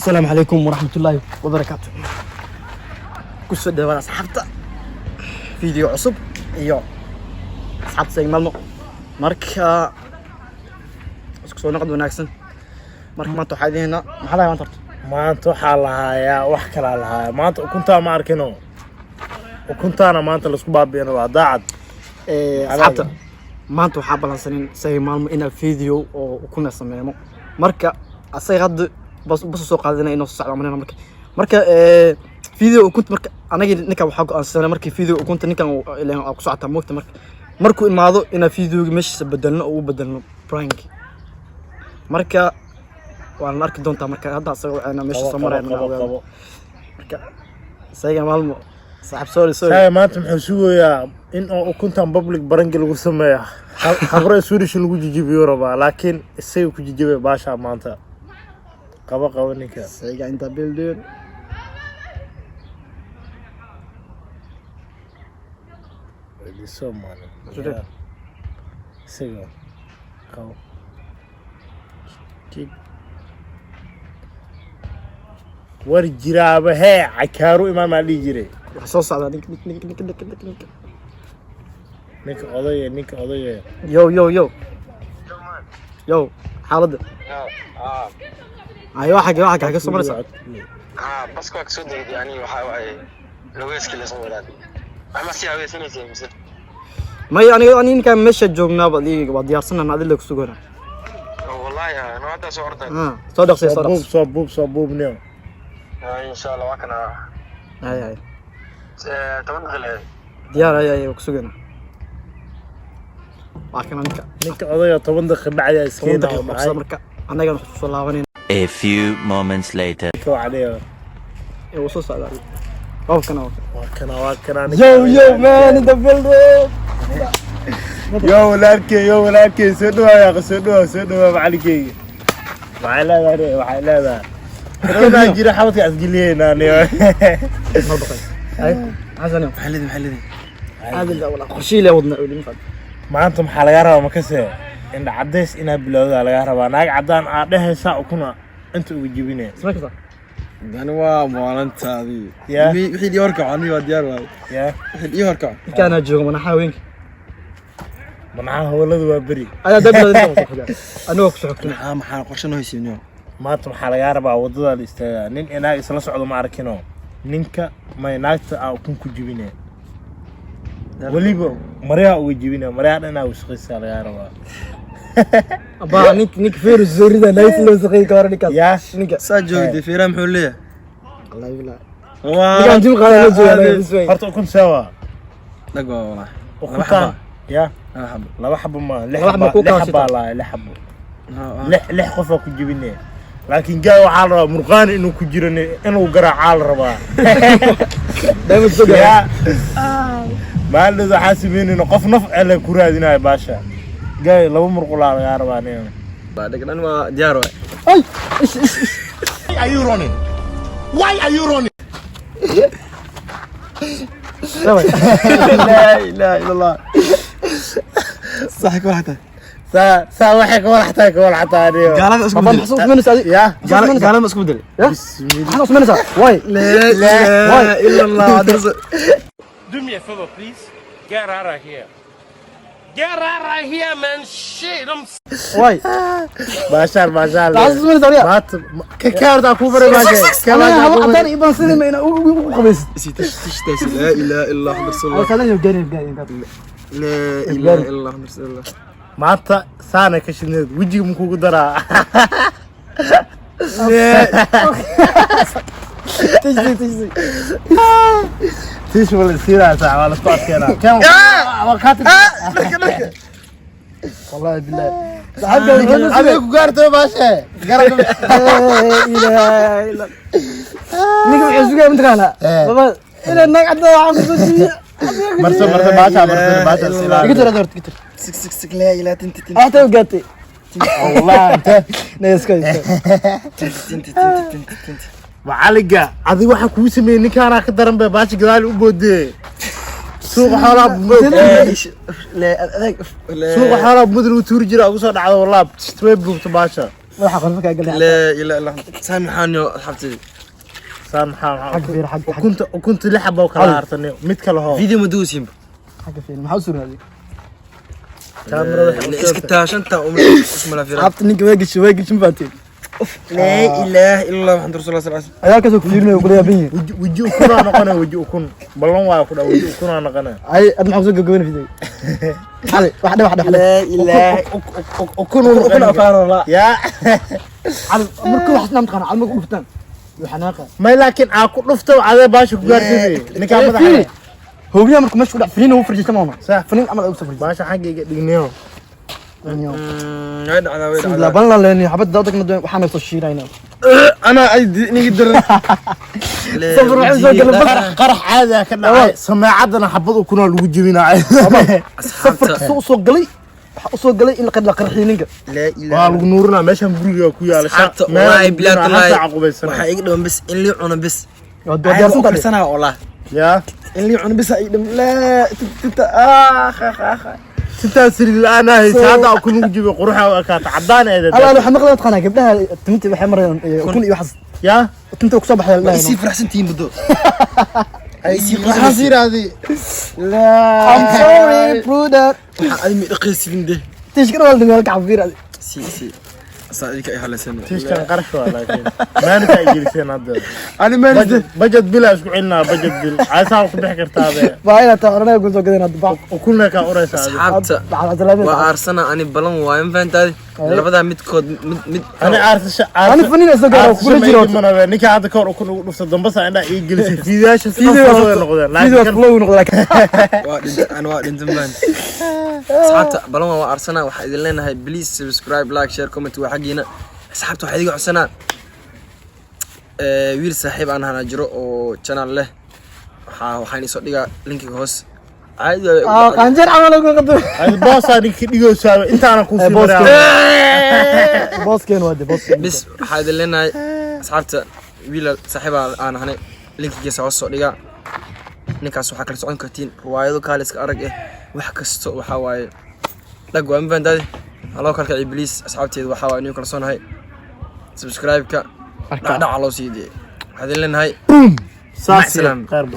السلام عليكم ورحمة الله وبركاته. كسر دوار أصحابته فيديو عصب إياه أصحاب سيمالنا مركا اسكسو نقد وناكسن مركا ما توحدين هنا محلا ما انترت ما انت وحالها يا وحكل علىها ما انت كنت ما اركنو وكنت انا ما انت لسكو بابينا وضاعد أصحابته ما انتو حابلا سنين سيمالنا إن الفيديو وكنا سمينه مركا أصيغد بس سوق هذا إنه صعب عملنا مركا فيديو وكنت مركا أنا جي نكا وحق أنسان مركا فيديو وكنت نكا اللي أقصى تموت مركو إن ماذا إن فيديو مش بدلنا أو بدلنا برانك مركا وأنا مركا دون مركا هذا صار أنا مش سمرة أنا مركا سيجا مالمو صاحب سوري ساي ما أنت محسوب يا إن كنت عم ببلغ برانك اللي قسمه خبره سوري شو اللي جيجي بيوربا لكن السيو كجيجي باشا ما أنت قبا نكا سيجا أنت بيلدر so man sigo qabo war jiraaba hee cakaaru imaam ali jire wax soo socda ninka odaya yo xaaladda ayo waxa ka soo maraysa bas ka soo deeday yani waxa ay loogeeskii la soo wadaagay ama si haweenaysa mise ما يعني كان مشى جوجنا بدي وديارسنا نادي لك سجونا. والله يا أنا هذا صورته. صبوب نيو. إن شاء الله وكنا. هاي. تمام غلي. ديار هاي وكسجنا. لكن نك قضية 8 دقيقة بعد اسكينا أنا كان خصوصا الله. A few moments later. كو عليه. وصوص على. كنا. يو man in the building. يو لاركي سدوا يا سدوا معلكي وعلى ذا انا جيري حاولت اسقلين انا هاي حسن محلدي هذا ولا قرشي له ودنا ما انت maxaa laga rabaa makase in cadeys ina bilowda laga rabaa naag cadaan ah dhehaysa ukuna inta ugu jibinay isma يعني maalintaadii wixii dhii horka ani waa diyaar waay wixii dhii horka kana joogo mana haweenka manaa hawladu waa bari ayaa dabada anoo ku socodna maxaa qorshan haysiinyo maanta maxaa laga rabaa wadada la istaagaa nin inaag isla socdo ma arkino ninka ma naagta ah ku jibinay waliba mariya ugu jibinay mariya dhana u shaqaysaa laga rabaa aba nik feero zoorida nice loo shaqay ka waran ninka sajoogdi feera muxuu leeyahay Allah ilaa waa jim qaadana joogaa horta kun sawa lago wala وخطان يا لا حب ما لح قفا كجبينه لكن جاء وحال مرقان انه كجيرني انه قراعال ربا دايما سوق ما لذا حاسبين انه قف نفع كرادينا باشا جاي لو مرقلا يا رباني بعد كده انا ديار اي are you running why are you running لا اله الا الله صحك واحده سا وحك ولا حتى قالك اسكو محسوس من سعيد يا قال ما اسكو بدل بسم الله محسوس من سعيد واي لا الا الله Do me a favor please get out of here man shit واي باشار محسوس من سعيد مات كاردا كوبر ماجي كمان عطاني يبان سيني ما وقبيس لا اله الا الله رسول الله خلينا يبقى لا اله الا الله رسول الله maanta saana ka shineed wajiga ma kugu daraa tiis wala siiraasa wala qoodkeena kan waqti والله بالله صاحبك adiga ku gaartay baashe garab اله الا نيجي اسوق من كان بابا الى نك عدا marso baasha siilaa قتل دورت قتل سك لا اله تنت حتى وقتي والله انت ناس كويس macaliga adiga waxa ku sameeyay ninkaana ka daran bay baashi gadaal u boodee suuq xalaab لا suuq xalaab mudul u tuur jira ugu soo dhacdo wallahi way buugta baasha waxa qolka ka galay لا اله الا الله سامحني حبيبتي سامحا حق فير حق وكنت لحبه وكلا هرتني مid kale hoo فيديو مدوسين حق فير ما حوسنا هذه كاميرا اسكت انت اسم لا فيرا عبت انك واقش مفاتين لا اله الا الله محمد رسول الله صلى الله عليه وسلم ayaa ka soo fiirnay ugu yaabin وجو كنا نقنا وجو كن بلون waa ku dhaw وجو كنا نقنا ay ad maxaa soo gagabana fiday hal waxda لا اله وكن afaan la يا hal markuu wax isnaam taqaan alma ku dhuftaan waxanaaqa ما لكن اكو dhufto ade baasha ku gaartay ninka madaxa hoobiya markuu meesha ku dhac firiin uu furjista maama صح firiin amal uu safrij baasha xaqiiga dhigneeyo وين على وين la ban la leeni xabad dadkna waxaan soo shiirayna انا ايدي نيجي در safar waxaan soo galay qarax caadi ah ka dhacay samaacadana xabad uu kuna lagu jibinaa safarka soo galay waxa soo galay in qad la qarxin ninka لا اله waa lagu nuurinaa meeshan guriga ku yaala حتى والله بلاد الله عقبيسنا waxa iga dhawan bas in lii cuno bas diyaarsan tahay sana والله يا in lii cuno bas ay dham la tita ستة سري الآن هي هذا كل مجيب قروحها وكانت عدانة ala إذا waxa maqlaad qana gabdhaha tinta waxay marayaan kun iyo waxas يا tinta ku soo baxay la يصير فرحسنتين بدو راح يصير هذه I'm sorry brother هذه مدقيسين ده tishkar wal dingal ka xafiir سي صادق اي حاله سنه تيش كان قرش لكن ما نتا يجلسين هذا انا ما بجد بلا اسبوع لنا بجد بلا عايز كبح كرتابه baayna taarana ku soo gadeen hadba وكلنا كأوريس هذا اصحابته وارسنال اني بلان واين فانتادي لبدا ميدكود ميد أنا عارف أنا فنان أصدقائي كل جيران. أنا نيك هذا كور وكل نفس الدنبس أنا يجلس فيديوهات فيديو فلو نقول لك انا وادين زمان اصحابته بلان وارسنال waxa idin leenahay please subscribe like share comment waa xaqiina asxaabtu waxa idiga codsanaan wiil saaxiib aan hana jiro oo channel leh waxaan isoo dhigaa linkiga hoos عادي qanjir amal ugu qado الباص هذا كديو سوا أنت أنا كوسي boskeen wadi boskeen بس waxaa idin leenahay asxaabta wiil saaxiib aan hanay linkigiisa hoos soo dhigaa ninkaas waxa kala socon kartiin riwaayado kaaliska arag wax kasto waxa waaye lag waa infantaadi haloo kalka iblis asxaabteedu waxa waaye inuu kala soonahay subscribe ka dhac loo sii diye waxaan idin leenahay ساسي قرب